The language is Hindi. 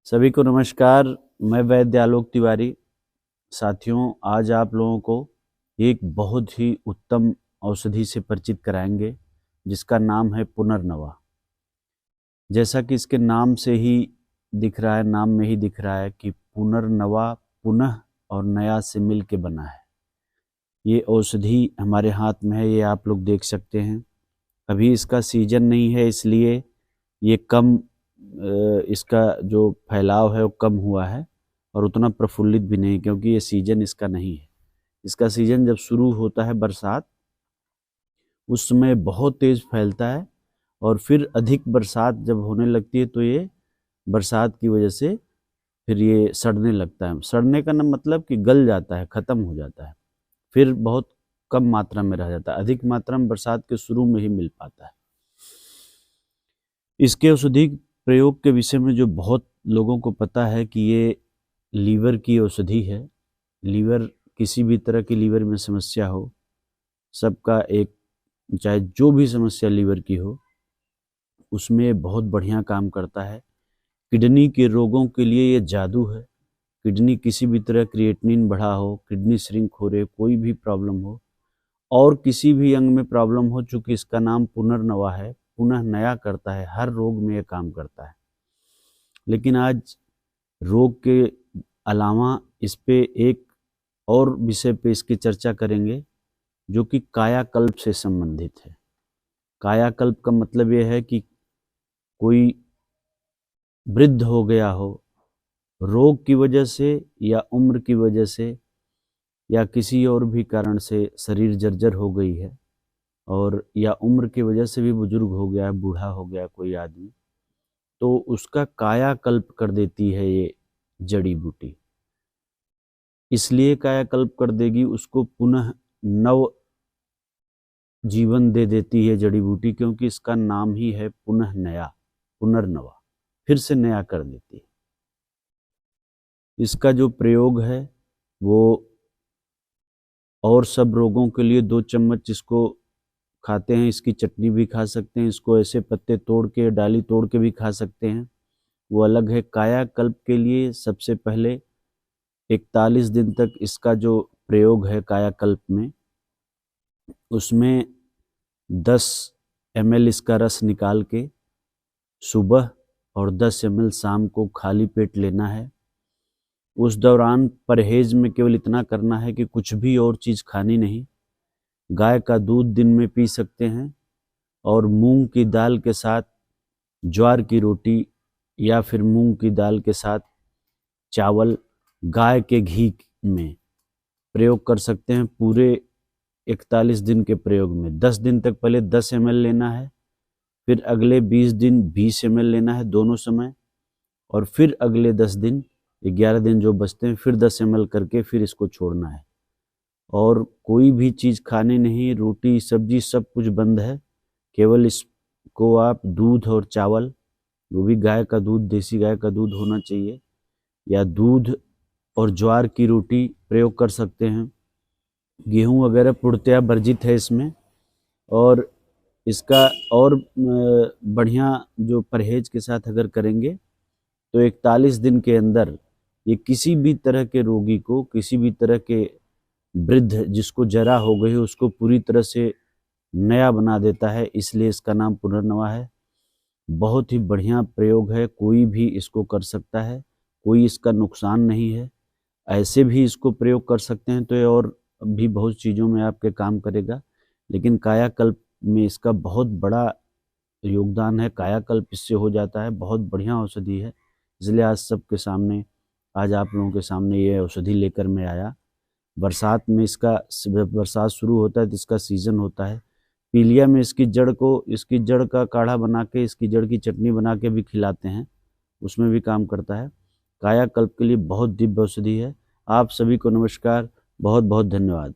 सभी को नमस्कार। मैं वैद्य आलोक तिवारी। साथियों, आज आप लोगों को एक बहुत ही उत्तम औषधि से परिचित कराएंगे जिसका नाम है पुनर्नवा। जैसा कि इसके नाम से ही दिख रहा है, नाम में ही दिख रहा है कि पुनर्नवा पुनः और नया से मिल के बना है। ये औषधि हमारे हाथ में है, ये आप लोग देख सकते हैं। अभी इसका सीजन नहीं है, इसलिए ये कम इसका जो फैलाव है वो कम हुआ है और उतना प्रफुल्लित भी नहीं, क्योंकि ये सीजन इसका नहीं है। इसका सीजन जब शुरू होता है बरसात, उस समय बहुत तेज फैलता है और फिर अधिक बरसात जब होने लगती है तो ये बरसात की वजह से फिर ये सड़ने लगता है। सड़ने का मतलब कि गल जाता है, ख़त्म हो जाता है, फिर बहुत कम मात्रा में रह जाता है। अधिक मात्रा में बरसात के शुरू में ही मिल पाता है। इसके औषधि प्रयोग के विषय में जो बहुत लोगों को पता है कि ये लीवर की औषधि है। लीवर, किसी भी तरह की लीवर में समस्या हो, सबका एक, चाहे जो भी समस्या लीवर की हो, उसमें बहुत बढ़िया काम करता है। किडनी के रोगों के लिए ये जादू है। किडनी, किसी भी तरह क्रिएटिनिन बढ़ा हो, किडनी श्रिंक हो रहे, कोई भी प्रॉब्लम हो और किसी भी अंग में प्रॉब्लम हो, चूँकि इसका नाम पुनर्नवा है, पुनः नया करता है, हर रोग में ये काम करता है। लेकिन आज रोग के अलावा इस पे एक और विषय पे इसकी चर्चा करेंगे जो कि कायाकल्प से संबंधित है। कायाकल्प का मतलब ये है कि कोई वृद्ध हो गया हो, रोग की वजह से या उम्र की वजह से या किसी और भी कारण से शरीर जर्जर हो गई है, और या उम्र की वजह से भी बुजुर्ग हो गया, बूढ़ा हो गया कोई आदमी, तो उसका कायाकल्प कर देती है ये जड़ी बूटी। इसलिए कायाकल्प कर देगी, उसको पुनः नव जीवन दे देती है जड़ी बूटी, क्योंकि इसका नाम ही है पुनः नया, पुनर्नवा, फिर से नया कर देती है। इसका जो प्रयोग है वो और सब रोगों के लिए 2 चम्मच इसको खाते हैं। इसकी चटनी भी खा सकते हैं, इसको ऐसे पत्ते तोड़ के, डाली तोड़ के भी खा सकते हैं, वो अलग है। कायाकल्प के लिए सबसे पहले 41 दिन तक इसका जो प्रयोग है कायाकल्प में, उसमें 10 ml इसका रस निकाल के सुबह और 10 ml शाम को खाली पेट लेना है। उस दौरान परहेज में केवल इतना करना है कि कुछ भी और चीज़ खानी नहीं। गाय का दूध दिन में पी सकते हैं और मूंग की दाल के साथ ज्वार की रोटी या फिर मूंग की दाल के साथ चावल गाय के घी में प्रयोग कर सकते हैं। पूरे 41 दिन के प्रयोग में 10 दिन तक पहले 10 ml लेना है, फिर अगले 20 दिन 20 ml लेना है दोनों समय, और फिर अगले 10 दिन, 11 दिन जो बचते हैं, फिर 10 ml करके फिर इसको छोड़ना है। और कोई भी चीज़ खाने नहीं, रोटी सब्जी सब कुछ बंद है। केवल इसको आप दूध और चावल, वो भी गाय का दूध, देसी गाय का दूध होना चाहिए, या दूध और ज्वार की रोटी प्रयोग कर सकते हैं। गेहूँ वगैरह पूर्णतया वर्जित है इसमें। और इसका और बढ़िया जो परहेज के साथ अगर करेंगे तो 41 दिन के अंदर ये किसी भी तरह के रोगी को, किसी भी तरह के वृद्ध जिसको जरा हो गई है, उसको पूरी तरह से नया बना देता है। इसलिए इसका नाम पुनर्नवा है। बहुत ही बढ़िया प्रयोग है, कोई भी इसको कर सकता है, कोई इसका नुकसान नहीं है। ऐसे भी इसको प्रयोग कर सकते हैं तो ये और भी बहुत चीज़ों में आपके काम करेगा, लेकिन कायाकल्प में इसका बहुत बड़ा योगदान है। कायाकल्प इससे हो जाता है, बहुत बढ़िया औषधि है। इसलिए आज सबके सामने, आज आप लोगों के सामने ये औषधि लेकर मैं आया। बरसात में इसका, बरसात शुरू होता है तो इसका सीज़न होता है। पीलिया में इसकी जड़ का काढ़ा बना के, इसकी जड़ की चटनी बना के भी खिलाते हैं, उसमें भी काम करता है। कायाकल्प के लिए बहुत दिव्य औषधि है। आप सभी को नमस्कार, बहुत बहुत धन्यवाद।